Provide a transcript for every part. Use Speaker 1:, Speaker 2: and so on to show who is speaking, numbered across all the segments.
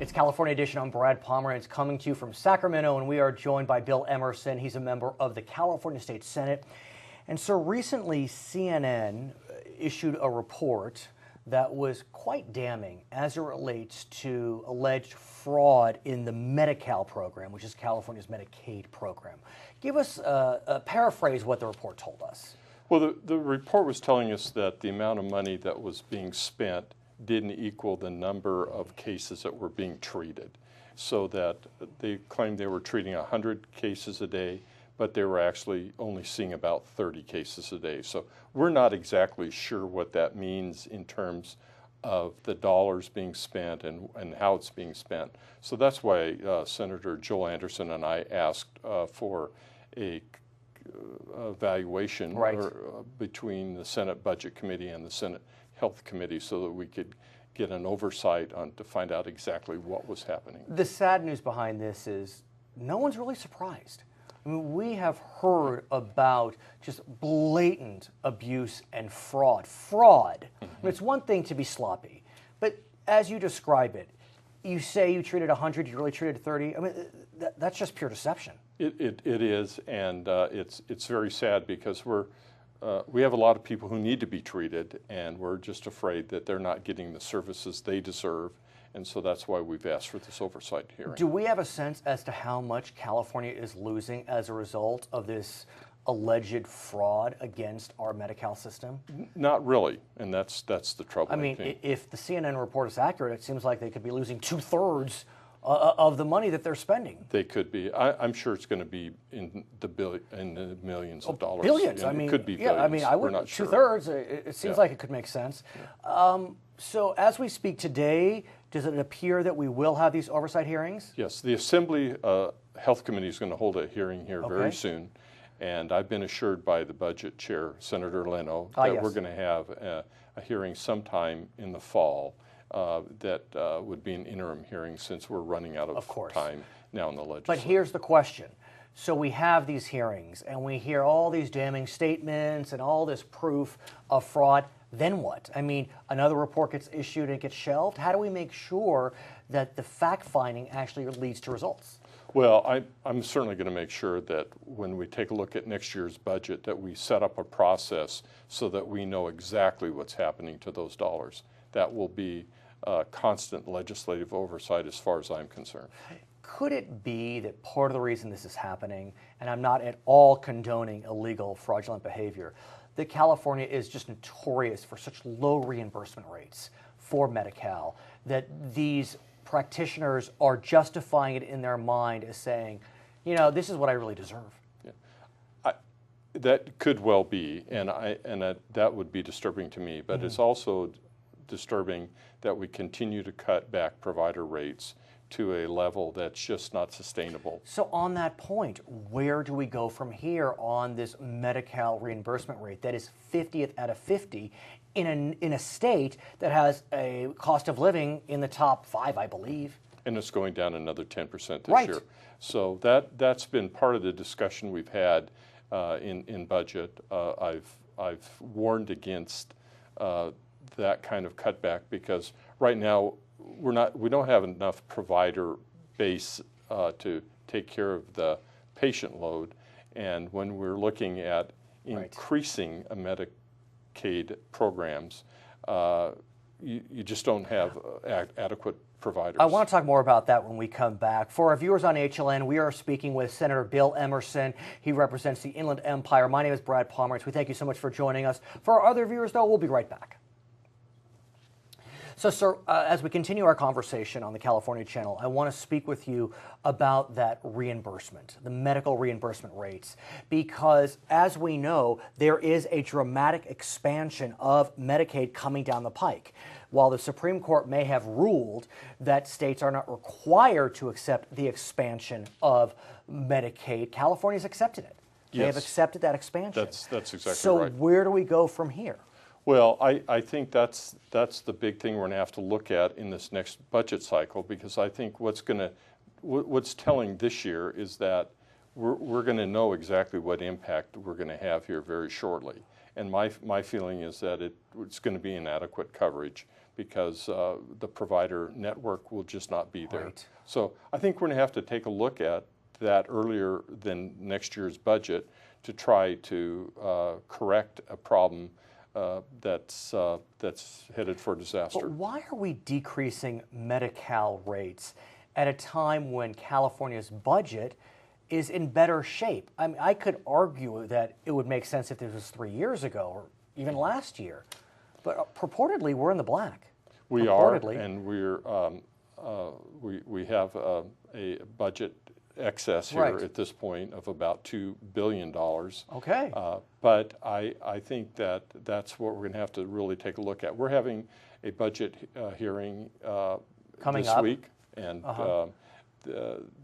Speaker 1: It's California Edition. I'm Brad Pomerance coming to you from Sacramento, and we are joined by Bill Emerson. He's a member of the California State Senate. And so recently, CNN issued a report that was quite damning as it relates to alleged fraud in the Medi-Cal program, which is California's Medicaid program. Give us a paraphrase what the report told us.
Speaker 2: Well, the report was telling us that the amount of money that was being spent didn't equal the number of cases that were being treated. So that they claimed they were treating 100 cases a day, but they were actually only seeing about 30 cases a day. So we're not exactly sure what that means in terms of the dollars being spent and how it's being spent. So that's why Senator Joel Anderson and I asked for a evaluation between the Senate Budget Committee and the Senate Health Committee so that we could get an oversight on to find out exactly what was happening.
Speaker 1: The sad news behind this is no one's really surprised. I mean, we have heard about just blatant abuse and fraud. I mean, it's one thing to be sloppy, but as you describe it, you say you treated 100, you really treated 30. I mean, that's just pure deception.
Speaker 2: It is, and it's very sad because we have a lot of people who need to be treated, and we're just afraid that they're not getting the services they deserve, and so that's why we've asked for this oversight hearing.
Speaker 1: Do we have a sense as to how much California is losing as a result of this alleged fraud against our Medi-Cal system?
Speaker 2: Not really, and that's the trouble.
Speaker 1: I mean, if the CNN report is accurate, it seems like they could be losing 2/3 of the money that they're spending.
Speaker 2: They could be. I'm sure it's going to be in the millions of dollars.
Speaker 1: Billions.
Speaker 2: I mean, it could be billions.
Speaker 1: Yeah, I mean, I would. 2/3. It seems like it could make sense. So, as we speak today, does it appear that we will have these oversight hearings?
Speaker 2: Yes, the Assembly Health Committee is going to hold a hearing here very soon, and I've been assured by the Budget Chair, Senator Leno, that we're going to have a hearing sometime in the fall. That would be an interim hearing since we're running out of time now in the legislature.
Speaker 1: But here's the question. So we have these hearings and we hear all these damning statements and all this proof of fraud. Then what? I mean, another report gets issued and it gets shelved. How do we make sure that the fact-finding actually leads to results?
Speaker 2: Well, I'm certainly going to make sure that when we take a look at next year's budget that we set up a process so that we know exactly what's happening to those dollars. That will be constant legislative oversight as far as I'm concerned.
Speaker 1: Could it be that part of the reason this is happening, and I'm not at all condoning illegal, fraudulent behavior, that California is just notorious for such low reimbursement rates for Medi-Cal, that these practitioners are justifying it in their mind as saying, you know, this is what I really deserve?
Speaker 2: Yeah. That could well be, and that would be disturbing to me, but it's also disturbing that we continue to cut back provider rates to a level that's just not sustainable.
Speaker 1: So on that point, where do we go from here on this Medi-Cal reimbursement rate that is 50th out of 50 in a state that has a cost of living in the top 5, I believe?
Speaker 2: And it's going down another 10% this year. So that's been part of the discussion we've had in budget. I've warned against that kind of cutback because right now we don't have enough provider base to take care of the patient load, and when we're looking at increasing Medicaid programs, you just don't have adequate providers.
Speaker 1: I want to talk more about that when we come back. For our viewers on HLN, we are speaking with Senator Bill Emerson. He represents the Inland Empire. My name is Brad Pomerance. We thank you so much for joining us. For our other viewers, though, we'll be right back. So, sir, as we continue our conversation on the California channel, I want to speak with you about that reimbursement, the medical reimbursement rates, because as we know, there is a dramatic expansion of Medicaid coming down the pike. While the Supreme Court may have ruled that states are not required to accept the expansion of Medicaid, California's accepted it. They have accepted that expansion.
Speaker 2: That's exactly right.
Speaker 1: So where do we go from here?
Speaker 2: Well, I think that's the big thing we're going to have to look at in this next budget cycle, because I think what's telling this year is that we're going to know exactly what impact we're going to have here very shortly. And my feeling is that it's going to be inadequate coverage because the provider network will just not be there.
Speaker 1: Right.
Speaker 2: So I think we're going to have to take a look at that earlier than next year's budget to try to correct a problem that's headed for disaster.
Speaker 1: But why are we decreasing Medi-Cal rates at a time when California's budget is in better shape? I mean, I could argue that it would make sense if this was 3 years ago or even last year, but purportedly we're in the black.
Speaker 2: We are, and we have a budget excess here
Speaker 1: Right.
Speaker 2: at this point of about $2 billion.
Speaker 1: Okay.
Speaker 2: But I think that's what we're going to have to really take a look at. We're having a budget hearing
Speaker 1: Coming
Speaker 2: this
Speaker 1: up.
Speaker 2: week, and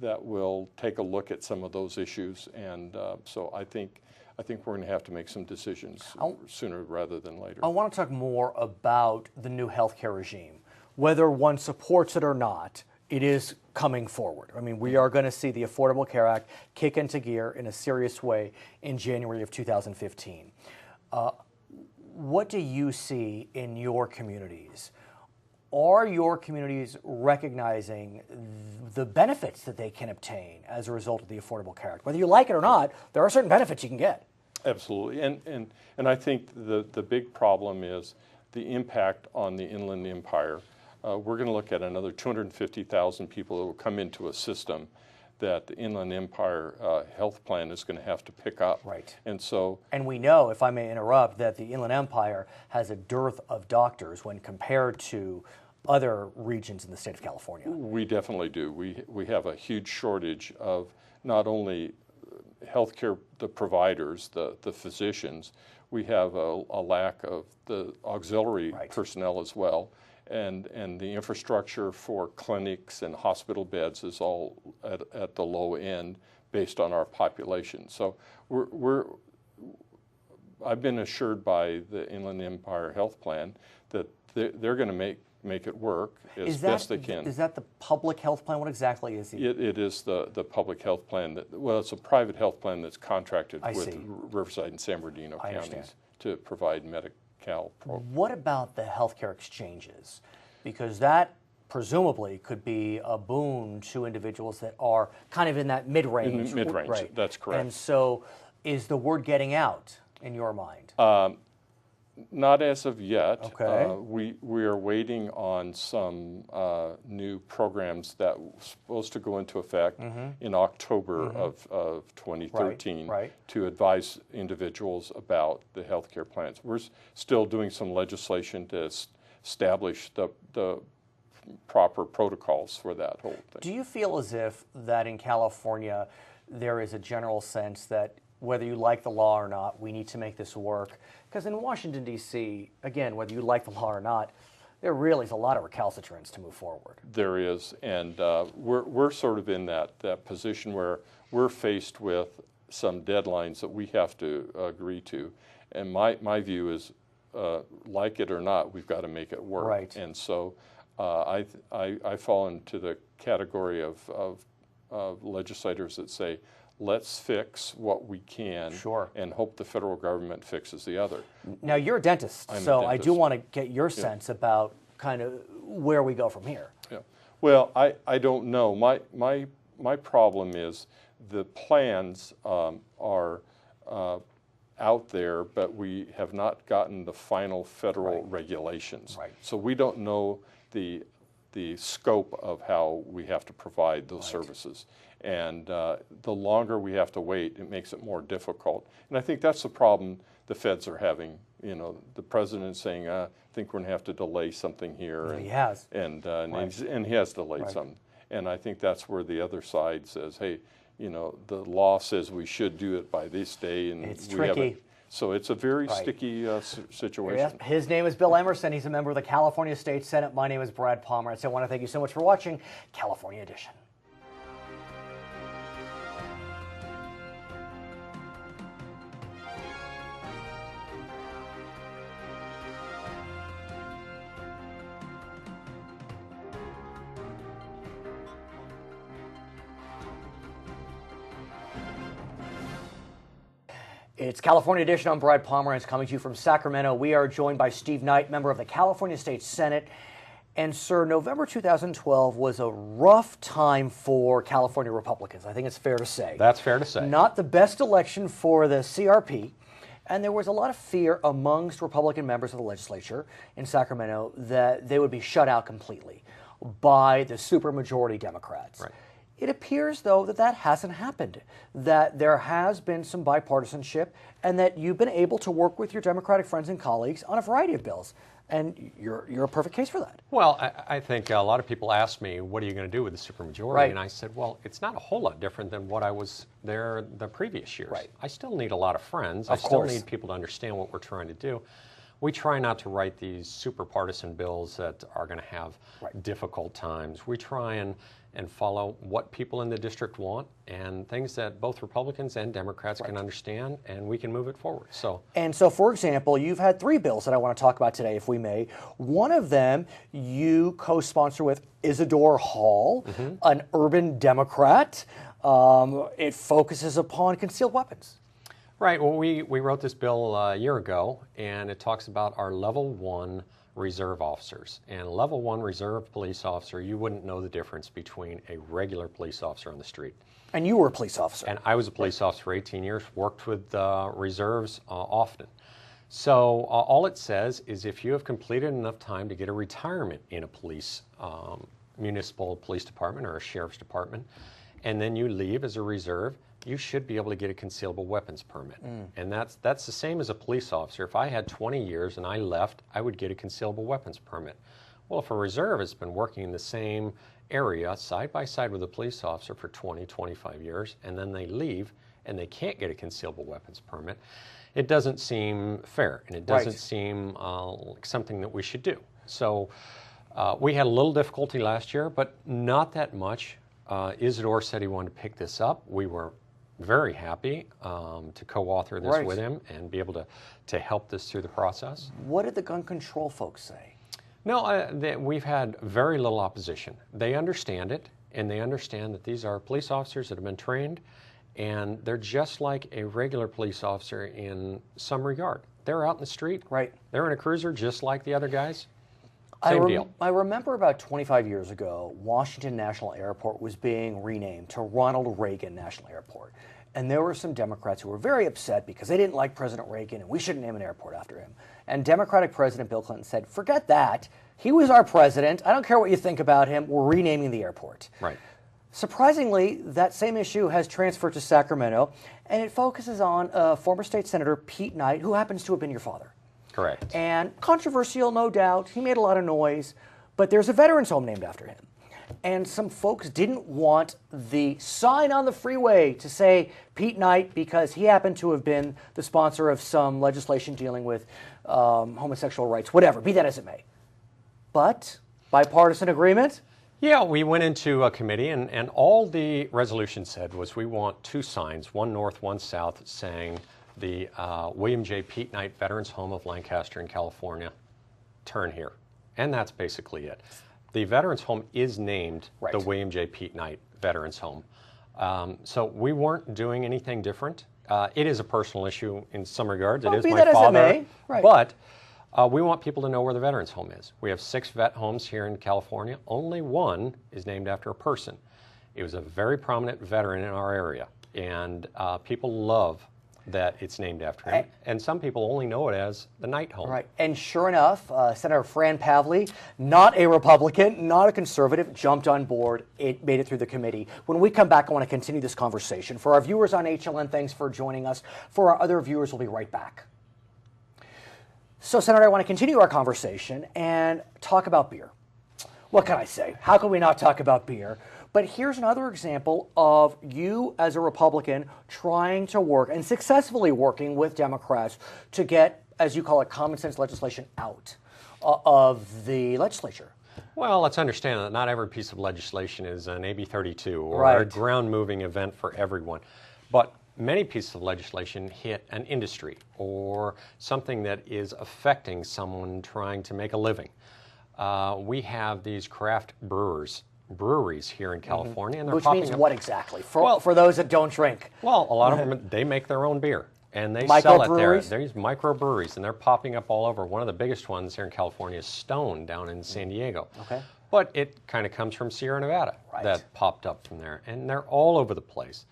Speaker 2: that will take a look at some of those issues. And so I think we're going to have to make some decisions sooner rather than later.
Speaker 1: I want to talk more about the new healthcare regime. Whether one supports it or not, it is coming forward. I mean, we are going to see the Affordable Care Act kick into gear in a serious way in January of 2015. What do you see in your communities? Are your communities recognizing the benefits that they can obtain as a result of the Affordable Care Act? Whether you like it or not, there are certain benefits you can get.
Speaker 2: Absolutely, and I think the big problem is the impact on the Inland Empire. We're going to look at another 250,000 people that will come into a system that the Inland Empire health plan is going to have to pick up.
Speaker 1: Right.
Speaker 2: And
Speaker 1: we know, if I may interrupt, that the Inland Empire has a dearth of doctors when compared to other regions in the state of California.
Speaker 2: We definitely do. We have a huge shortage of not only healthcare, the providers, the physicians. We have a lack of the auxiliary personnel as well. And the infrastructure for clinics and hospital beds is all at the low end based on our population. So I've been assured by the Inland Empire Health Plan that they're going to make it work as best they can.
Speaker 1: Is that the public health plan? What exactly is it?
Speaker 2: It is the public health plan. Well, it's a private health plan that's contracted with Riverside and San Bernardino counties to provide Medi-Cal programs.
Speaker 1: What about the healthcare exchanges? Because that presumably could be a boon to individuals that are kind of in that mid-range.
Speaker 2: In mid-range,
Speaker 1: right.
Speaker 2: That's correct.
Speaker 1: And so is the word getting out in your mind?
Speaker 2: Not as of yet.
Speaker 1: Okay.
Speaker 2: We are waiting on some new programs that were supposed to go into effect in October of 2013 to advise individuals about the health care plans. We're still doing some legislation to establish the proper protocols for that whole thing.
Speaker 1: Do you feel as if that in California there is a general sense that whether you like the law or not, we need to make this work? Because in Washington, D.C., again, whether you like the law or not, there really is a lot of recalcitrance to move forward.
Speaker 2: There is, and we're sort of in that position where we're faced with some deadlines that we have to agree to. And my view is, like it or not, we've got to make it work.
Speaker 1: Right.
Speaker 2: And so I fall into the category of legislators that say, let's fix what we can and hope the federal government fixes the other.
Speaker 1: Now, you're a dentist, so I do want to get your sense about kind of where we go from here.
Speaker 2: Yeah. Well, I don't know. My problem is the plans are out there, but we have not gotten the final federal regulations.
Speaker 1: Right.
Speaker 2: So we don't know the scope of how we have to provide those services. And the longer we have to wait, it makes it more difficult. And I think that's the problem the feds are having. You know, the president saying, I think we're going to have to delay something here.
Speaker 1: And he has.
Speaker 2: And he has delayed some. And I think that's where the other side says, hey, you know, the law says we should do it by this day. And
Speaker 1: it's
Speaker 2: we
Speaker 1: tricky.
Speaker 2: haven't. So it's a very sticky situation.
Speaker 1: His name is Bill Emerson. He's a member of the California State Senate. My name is Brad Pomerance. I want to thank you so much for watching California Edition. It's California Edition. I'm Brad Pomerance coming to you from Sacramento. We are joined by Steve Knight, member of the California State Senate. And sir, November 2012 was a rough time for California Republicans. I think it's fair to say.
Speaker 3: That's fair to say.
Speaker 1: Not the best election for the CRP. And there was a lot of fear amongst Republican members of the legislature in Sacramento that they would be shut out completely by the supermajority Democrats.
Speaker 3: Right.
Speaker 1: It appears, though, that that hasn't happened, that there has been some bipartisanship, and that you've been able to work with your Democratic friends and colleagues on a variety of bills. And you're a perfect case for that.
Speaker 3: Well, I think a lot of people ask me, what are you going to do with the supermajority?
Speaker 1: Right.
Speaker 3: And I said, well, it's not a whole lot different than what I was there the previous years.
Speaker 1: Right.
Speaker 3: I still need a lot of friends.
Speaker 1: Of
Speaker 3: I still
Speaker 1: course.
Speaker 3: need people to understand what we're trying to do. We try not to write these super partisan bills that are going to have difficult times. We try and follow what people in the district want and things that both Republicans and Democrats can understand, and we can move it forward.
Speaker 1: And so, for example, you've had three bills that I want to talk about today, if we may. One of them you co-sponsor with Isidore Hall, an urban Democrat. It focuses upon concealed weapons.
Speaker 3: Right. Well, we wrote this bill a year ago, and it talks about our level 1 reserve officers. And level 1 reserve police officer, you wouldn't know the difference between a regular police officer on the street.
Speaker 1: And you were a police officer.
Speaker 3: And I was a police officer for 18 years, worked with reserves often. So all it says is if you have completed enough time to get a retirement in a police, municipal police department or a sheriff's department, and then you leave as a reserve, you should be able to get a concealable weapons permit. And that's the same as a police officer. If I had 20 years and I left, I would get a concealable weapons permit. Well, if a reserve has been working in the same area side by side with a police officer for 20, 25 years, and then they leave and they can't get a concealable weapons permit, it doesn't seem fair, and it doesn't seem like something that we should do. So we had a little difficulty last year, but not that much. Isidore said he wanted to pick this up. We were very happy to co-author this with him and be able to help this through the process.
Speaker 1: What did the gun control folks say?
Speaker 3: No, we've had very little opposition. They understand it, and they understand that these are police officers that have been trained, and they're just like a regular police officer in some regard. They're out in the street.
Speaker 1: Right.
Speaker 3: They're in a cruiser just like the other guys. Same deal.
Speaker 1: I remember about 25 years ago, Washington National Airport was being renamed to Ronald Reagan National Airport. And there were some Democrats who were very upset because they didn't like President Reagan and we shouldn't name an airport after him. And Democratic President Bill Clinton said, forget that. He was our president. I don't care what you think about him. We're renaming the airport.
Speaker 3: Right.
Speaker 1: Surprisingly, that same issue has transferred to Sacramento, and it focuses on former state senator Pete Knight, who happens to have been your father.
Speaker 3: Correct.
Speaker 1: And controversial, no doubt. He made a lot of noise, but there's a veterans home named after him. And some folks didn't want the sign on the freeway to say Pete Knight because he happened to have been the sponsor of some legislation dealing with homosexual rights, whatever, be that as it may. But bipartisan agreement?
Speaker 3: Yeah, we went into a committee, and all the resolution said was we want two signs, one north, one south, saying the William J. Pete Knight Veterans Home of Lancaster in California, turn here. And that's basically it. The Veterans Home is named the William J. Pete Knight Veterans Home. So we weren't doing anything different. It is a personal issue in some regards.
Speaker 1: Well,
Speaker 3: it is my father. But we want people to know where the Veterans Home is. We have 6 vet homes here in California. Only one is named after a person. It was a very prominent veteran in our area. And people love that it's named after him, and some people only know it as the Knight Home.
Speaker 1: Right, and sure enough, Senator Fran Pavley, not a Republican, not a conservative, jumped on board. It made it through the committee. When we come back, I want to continue this conversation. For our viewers on HLN, thanks for joining us. For our other viewers, we'll be right back. So, Senator, I want to continue our conversation and talk about beer. What can I say? How can we not talk about beer? But here's another example of you as a Republican trying to work and successfully working with Democrats to get, as you call it, common sense legislation out of the legislature.
Speaker 3: Well, let's understand that not every piece of legislation is an AB 32 or a ground-moving event for everyone. But many pieces of legislation hit an industry or something that is affecting someone trying to make a living. We have these craft breweries here in California, and they're
Speaker 1: Which
Speaker 3: popping
Speaker 1: means
Speaker 3: up.
Speaker 1: what exactly? For those that don't drink.
Speaker 3: Well, a lot of them, they make their own beer. And they sell it there.
Speaker 1: Microbreweries?
Speaker 3: There's microbreweries, and they're popping up all over. One of the biggest ones here in California is Stone down in San Diego.
Speaker 1: Okay.
Speaker 3: But it kind of comes from Sierra Nevada that popped up from there, and they're all over the place.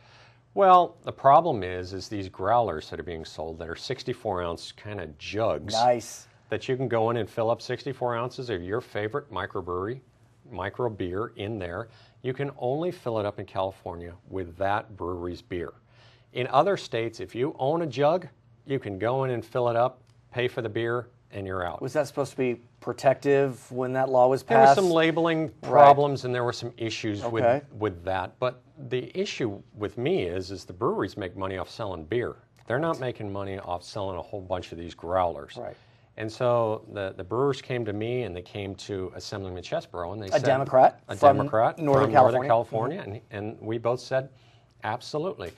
Speaker 3: Well, the problem is these growlers that are being sold that are 64-ounce kind of jugs.
Speaker 1: Nice.
Speaker 3: That you can go in and fill up 64 ounces of your favorite microbrewery, micro beer in there. You can only fill it up in California with that brewery's beer. In other states, if you own a jug, you can go in and fill it up, pay for the beer, and you're out.
Speaker 1: Was that supposed to be protective when that law was passed?
Speaker 3: There were some labeling problems and there were some issues with that. But the issue with me is the breweries make money off selling beer. They're not making money off selling a whole bunch of these growlers.
Speaker 1: Right.
Speaker 3: And so the brewers came to me and they came to Assemblyman Chesborough and they said...
Speaker 1: A Democrat
Speaker 3: from
Speaker 1: Northern
Speaker 3: California. And we both said, absolutely.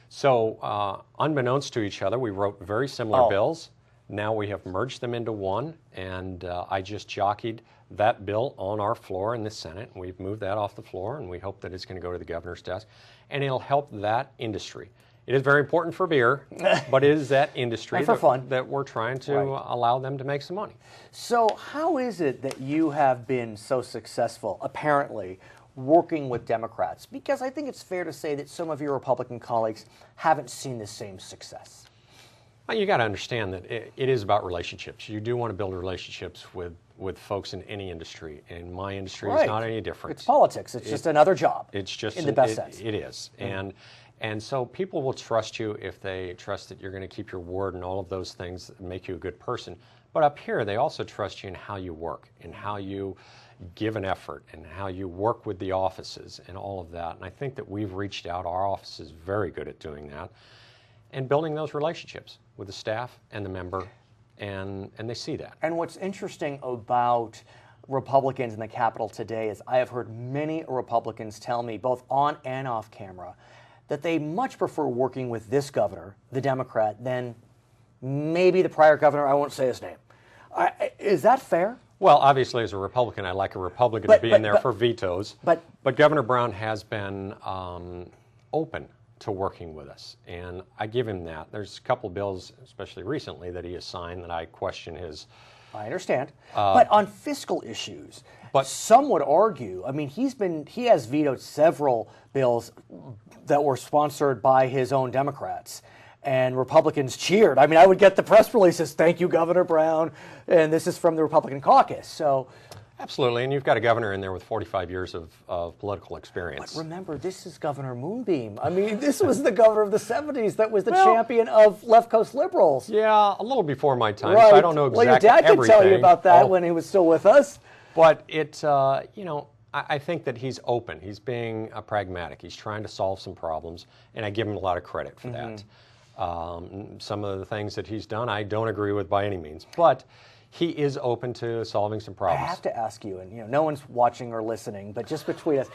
Speaker 3: So unbeknownst to each other, we wrote very similar bills. Now we have merged them into one, and I just jockeyed that bill on our floor in the Senate. We've moved that off the floor, and we hope that it's going to go to the governor's desk, and it'll help that industry. It is very important for beer, but it is that industry that we're trying to allow them to make some money.
Speaker 1: So how is it that you have been so successful, apparently, working with Democrats? Because I think it's fair to say that some of your Republican colleagues haven't seen the same success.
Speaker 3: Well, you got to understand that it is about relationships. You do want to build relationships with folks in any industry, and my industry is not any different.
Speaker 1: It's politics. It's just another job.
Speaker 3: It's just
Speaker 1: in the best sense.
Speaker 3: It is, and so people will trust you if they trust that you're going to keep your word and all of those things that make you a good person. But up here, they also trust you in how you work and how you give an effort and how you work with the offices and all of that. And I think that we've reached out. Our office is very good at doing that and building those relationships with the staff and the member, and they see that.
Speaker 1: And what's interesting about Republicans in the Capitol today is I have heard many Republicans tell me, both on and off camera, that they much prefer working with this governor, the Democrat, than maybe the prior governor. I won't say his name. Is that fair?
Speaker 3: Well, obviously, as a Republican, I like a Republican to be in there for vetoes. But Governor Brown has been open to working with us, and I give him that. There's a couple bills, especially recently, that he has signed that I question his...
Speaker 1: I understand. But on fiscal issues, some would argue, I mean, he has vetoed several bills that were sponsored by his own Democrats, and Republicans cheered. I mean, I would get the press releases, "Thank you, Governor Brown," and this is from the Republican caucus. So,
Speaker 3: absolutely, and you've got a governor in there with 45 years of political experience.
Speaker 1: But remember, this is Governor Moonbeam. I mean, this was the governor of the 70s that was the champion of left coast liberals.
Speaker 3: Yeah, a little before my time, so I don't know exactly
Speaker 1: everything. Well, your dad could tell you about that when he was still with us.
Speaker 3: But it, you know, I think that he's open. He's being pragmatic. He's trying to solve some problems, and I give him a lot of credit for that. Some of the things that he's done, I don't agree with by any means, but he is open to solving some problems.
Speaker 1: I have to ask you, and no one's watching or listening, but just between us,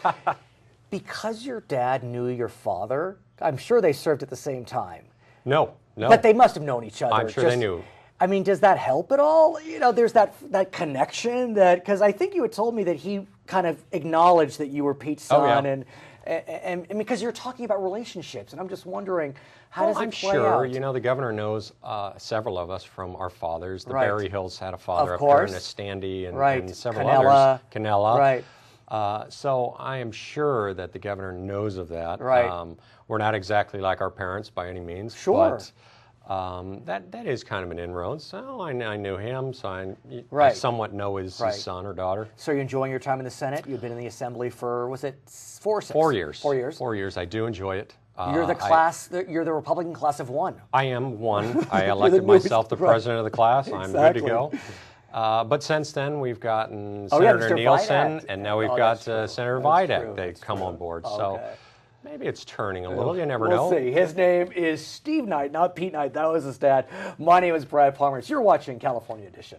Speaker 1: because your dad knew your father, I'm sure they served at the same time.
Speaker 3: No.
Speaker 1: But they must have known each other.
Speaker 3: I'm sure they knew.
Speaker 1: I mean, does that help at all? There's that connection because I think you had told me that he kind of acknowledged that you were Pete's son, and because you're talking about relationships, and I'm just wondering how does it play out?
Speaker 3: I'm sure. The governor knows several of us from our fathers. The Berry Hills had a father
Speaker 1: of
Speaker 3: up there, and a Standy, and several others. Canella.
Speaker 1: Right.
Speaker 3: So I am sure that the governor knows of that.
Speaker 1: Right.
Speaker 3: We're not exactly like our parents by any means.
Speaker 1: Sure.
Speaker 3: But that is kind of an inroad. So I knew him, so I somewhat know his son or daughter.
Speaker 1: So you're enjoying your time in the Senate? You've been in the Assembly for, was it 4 years?
Speaker 3: 4 years. 4 years. I do enjoy it.
Speaker 1: You're the class. You're the Republican class of one.
Speaker 3: I am one. I elected myself the president of the class. I'm good to go. But since then, we've gotten Senator Nielsen, and now we've got Senator Vidak. They've come on board. So maybe it's turning a little. You never know.
Speaker 1: We'll see. His name is Steve Knight, not Pete Knight. That was his dad. My name is Brad Pomerance. You're watching California Edition.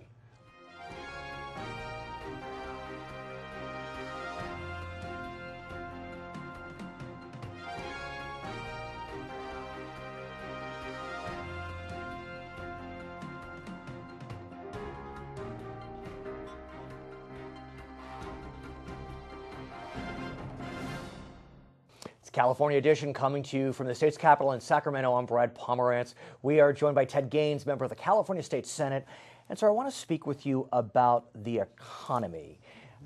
Speaker 1: California Edition coming to you from the state's capital in Sacramento. I'm Brad Pomerance. We are joined by Ted Gaines, member of the California State Senate. And so I want to speak with you about the economy.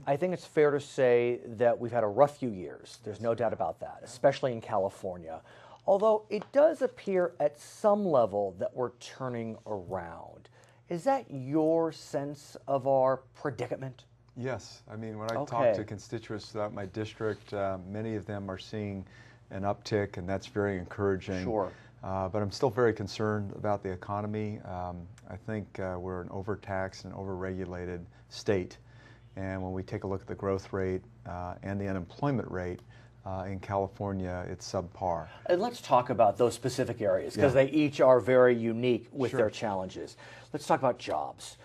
Speaker 1: I think it's fair to say that we've had a rough few years. There's no doubt about that, especially in California. Although it does appear at some level that we're turning around. Is that your sense of our predicament?
Speaker 4: Yes. I mean, when I talk to constituents throughout my district, many of them are seeing an uptick, and that's very encouraging.
Speaker 1: Sure.
Speaker 4: But I'm still very concerned about the economy. I think we're an overtaxed and overregulated state. And when we take a look at the growth rate and the unemployment rate in California, it's subpar.
Speaker 1: And let's talk about those specific areas, because they each are very unique with their challenges. Let's talk about jobs.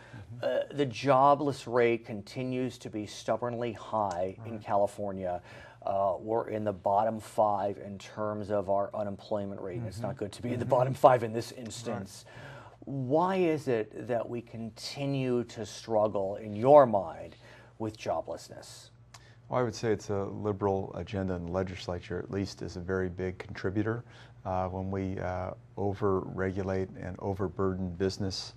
Speaker 1: The jobless rate continues to be stubbornly high in California. We're in the bottom 5 in terms of our unemployment rate. It's not good to be in the bottom 5 in this instance. Why is it that we continue to struggle, in your mind, with joblessness?
Speaker 4: Well, I would say it's a liberal agenda in the legislature, at least, is a very big contributor. When we over-regulate and overburden business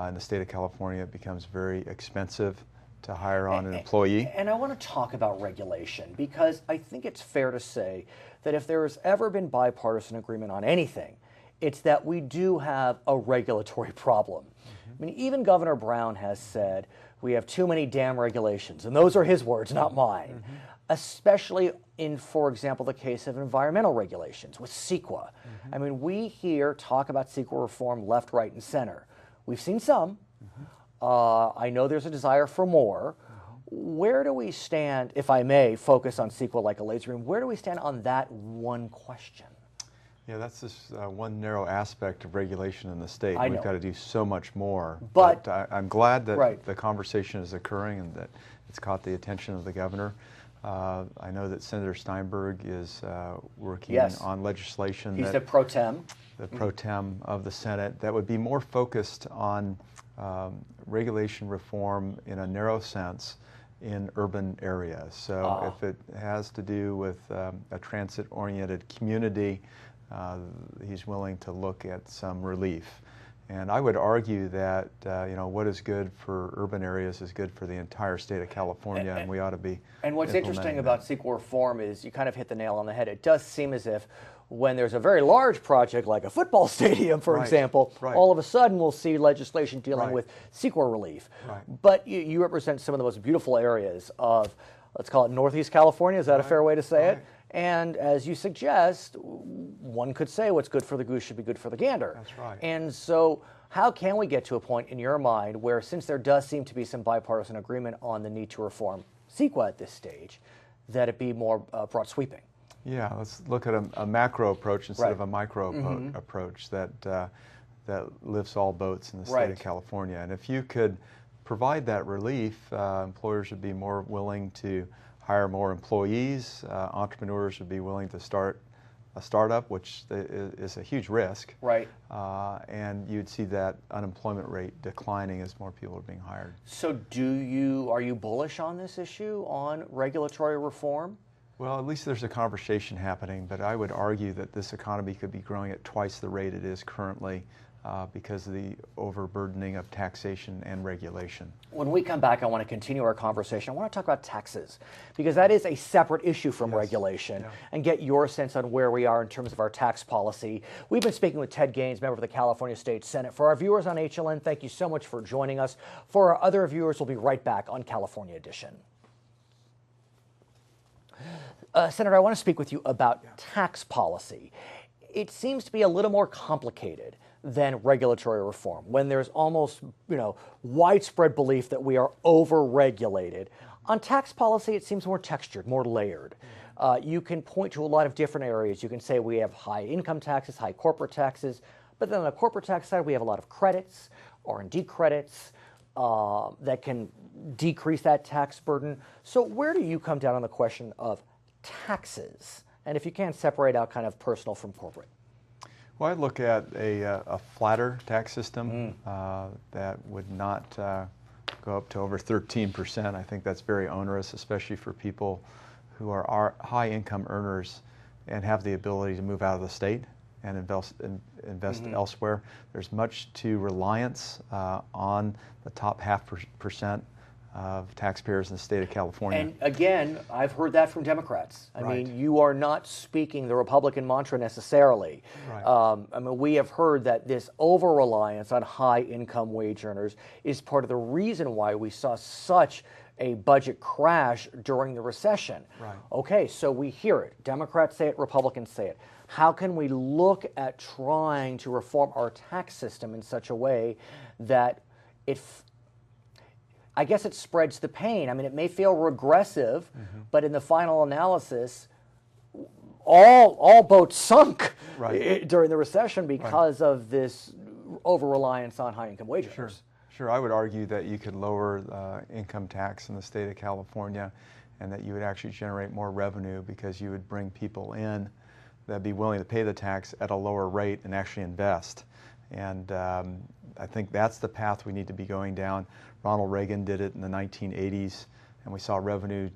Speaker 4: in the state of California, it becomes very expensive to hire on an employee.
Speaker 1: And I want to talk about regulation, because I think it's fair to say that if there has ever been bipartisan agreement on anything, it's that we do have a regulatory problem. I mean, even Governor Brown has said we have too many damn regulations, and those are his words, not mine. Especially in, for example, the case of environmental regulations with CEQA. I mean, we here talk about CEQA reform left, right, and center. We've seen some. I know there's a desire for more. Where do we stand, if I may focus on CEQA like a laser beam, where do we stand on that one question?
Speaker 4: Yeah, that's just one narrow aspect of regulation in the state.
Speaker 1: I know.
Speaker 4: We've got to do so much more.
Speaker 1: But
Speaker 4: I'm glad that the conversation is occurring and that it's caught the attention of the governor. I know that Senator Steinberg is working on legislation.
Speaker 1: He's the pro tem.
Speaker 4: The pro tem of the Senate that would be more focused on regulation reform in a narrow sense in urban areas. So if it has to do with a transit-oriented community, he's willing to look at some relief. And I would argue that what is good for urban areas is good for the entire state of California, and we ought to be.
Speaker 1: And what's interesting about CEQA reform is you kind of hit the nail on the head. It does seem as if when there's a very large project like a football stadium, for example, all of a sudden we'll see legislation dealing with CEQA relief. But you represent some of the most beautiful areas of, let's call it Northeast California. Is that a fair way to say it? And as you suggest, one could say what's good for the goose should be good for the gander.
Speaker 4: That's right.
Speaker 1: And so how can we get to a point in your mind where, since there does seem to be some bipartisan agreement on the need to reform CEQA at this stage, that it be more broad sweeping?
Speaker 4: Yeah, let's look at a macro approach instead of a micro approach that lifts all boats in the state of California. And if you could provide that relief, employers would be more willing to hire more employees. Entrepreneurs would be willing to start a startup, which is a huge risk. And you'd see that unemployment rate declining as more people are being hired.
Speaker 1: So are you bullish on this issue, on regulatory reform?
Speaker 4: Well, at least there's a conversation happening, but I would argue that this economy could be growing at twice the rate it is currently because of the overburdening of taxation and regulation.
Speaker 1: When we come back, I want to continue our conversation. I want to talk about taxes, because that is a separate issue from regulation, and get your sense on where we are in terms of our tax policy. We've been speaking with Ted Gaines, member of the California State Senate. For our viewers on HLN, thank you so much for joining us. For our other viewers, we'll be right back on California Edition. Senator, I want to speak with you about tax policy. It seems to be a little more complicated than regulatory reform, when there's almost, widespread belief that we are over-regulated. On tax policy, it seems more textured, more layered. You can point to a lot of different areas. You can say we have high income taxes, high corporate taxes, but then on the corporate tax side, we have a lot of credits, R&D credits, that can decrease that tax burden. So where do you come down on the question of taxes? And if you can, separate out kind of personal from corporate.
Speaker 4: Well, I'd look at a flatter tax system that would not go up to over 13%. I think that's very onerous, especially for people who are high income earners and have the ability to move out of the state and invest elsewhere. There's much to reliance on the top 0.5% of taxpayers in the state of California.
Speaker 1: And again, I've heard that from Democrats. I mean, you are not speaking the Republican mantra necessarily.
Speaker 4: Right.
Speaker 1: I mean, we have heard that this over-reliance on high-income wage earners is part of the reason why we saw such a budget crash during the recession.
Speaker 4: Right.
Speaker 1: Okay, so we hear it. Democrats say it, Republicans say it. How can we look at trying to reform our tax system in such a way that I guess it spreads the pain? I mean, it may feel regressive, but in the final analysis, all boats sunk during the recession because of this over-reliance on high-income wage earners.
Speaker 4: Sure, I would argue that you could lower income tax in the state of California and that you would actually generate more revenue because you would bring people in that'd be willing to pay the tax at a lower rate and actually invest. And I think that's the path we need to be going down. Ronald Reagan did it in the 1980s, and we saw revenue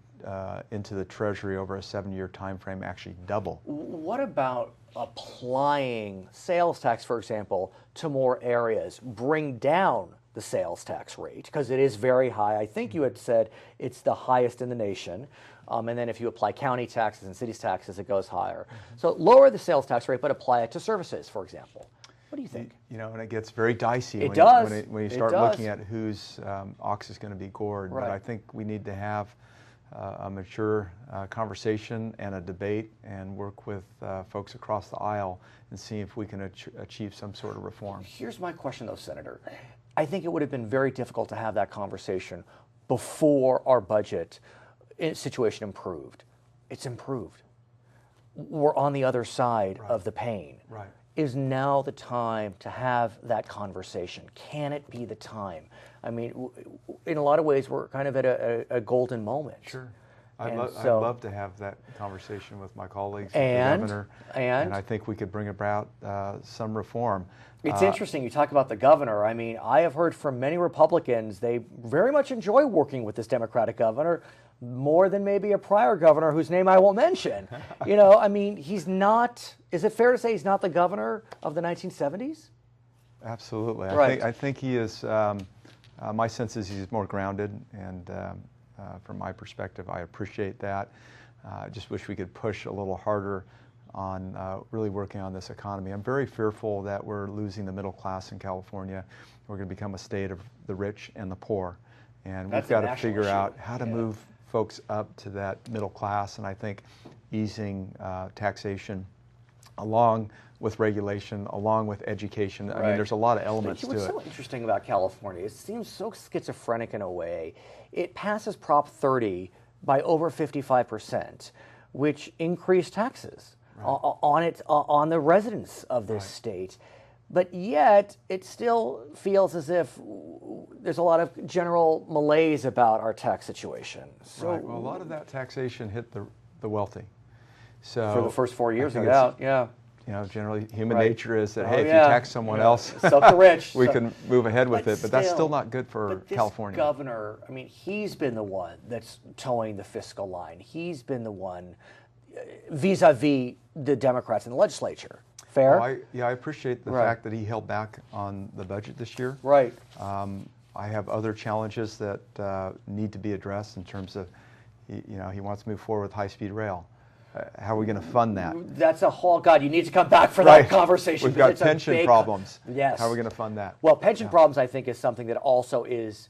Speaker 4: into the Treasury over a 7-year time frame actually double.
Speaker 1: What about applying sales tax, for example, to more areas? Bring down the sales tax rate, because it is very high. I think you had said it's the highest in the nation. And then if you apply county taxes and cities taxes, it goes higher. So lower the sales tax rate, but apply it to services, for example. What do you think?
Speaker 4: You know, and it gets very dicey when you start looking at whose ox is going to be gored. But I think we need to have a mature conversation and a debate and work with folks across the aisle and see if we can achieve some sort of reform.
Speaker 1: Here's my question, though, Senator. I think it would have been very difficult to have that conversation before our budget situation improved. It's improved. We're on the other side of the pain.
Speaker 4: Right.
Speaker 1: Is now the time to have that conversation? Can it be the time? I mean, in a lot of ways, we're kind of at a golden moment.
Speaker 4: Sure. I'd love to have that conversation with my colleagues, the governor, and I think we could bring about some reform.
Speaker 1: It's interesting you talk about the governor. I mean, I have heard from many Republicans they very much enjoy working with this Democratic governor, more than maybe a prior governor whose name I won't mention. You know, I mean, he's not, is it fair to say he's not the governor of the 1970s?
Speaker 4: Absolutely.
Speaker 1: Right.
Speaker 4: I think he is, my sense is he's more grounded, and from my perspective, I appreciate that. I just wish we could push a little harder on really working on this economy. I'm very fearful that we're losing the middle class in California. We're going to become a state of the rich and the poor. And we've got to figure out how to move folks up to that middle class. And I think easing taxation along with regulation, along with education, I mean, there's a lot of elements to it.
Speaker 1: What's so interesting about California, it seems so schizophrenic in a way. It passes Prop 30 by over 55%, which increased taxes on the residents of this state. But yet, it still feels as if there's a lot of general malaise about our tax situation. So,
Speaker 4: well, a lot of that taxation hit the wealthy. So
Speaker 1: for the first 4 years, no doubt,
Speaker 4: You know, generally human nature is that, hey, if you tax someone else,
Speaker 1: so the rich,
Speaker 4: we can move ahead with it. But
Speaker 1: still,
Speaker 4: that's still not good for California.
Speaker 1: This governor, I mean, he's been the one that's towing the fiscal line. He's been the one vis-a-vis the Democrats in the legislature. Fair?
Speaker 4: I appreciate the fact that he held back on the budget this year.
Speaker 1: Right.
Speaker 4: I have other challenges that need to be addressed in terms of, he wants to move forward with high-speed rail. How are we going to fund that?
Speaker 1: That's a whole, God, you need to come back for that conversation.
Speaker 4: We've got pension problems.
Speaker 1: Yes.
Speaker 4: How are we going to fund that?
Speaker 1: Well, pension problems, I think, is something that also is,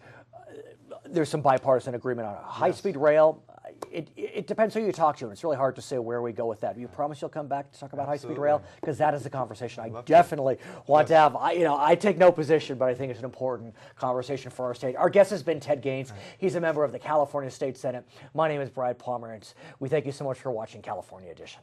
Speaker 1: there's some bipartisan agreement on. High-speed rail, it depends who you talk to, and it's really hard to say where we go with that. You promise you'll come back to talk about high-speed rail? Because that is a conversation I definitely want to have. I take no position, but I think it's an important conversation for our state. Our guest has been Ted Gaines. He's a member of the California State Senate. My name is Brad Pomerance. We thank you so much for watching California Edition.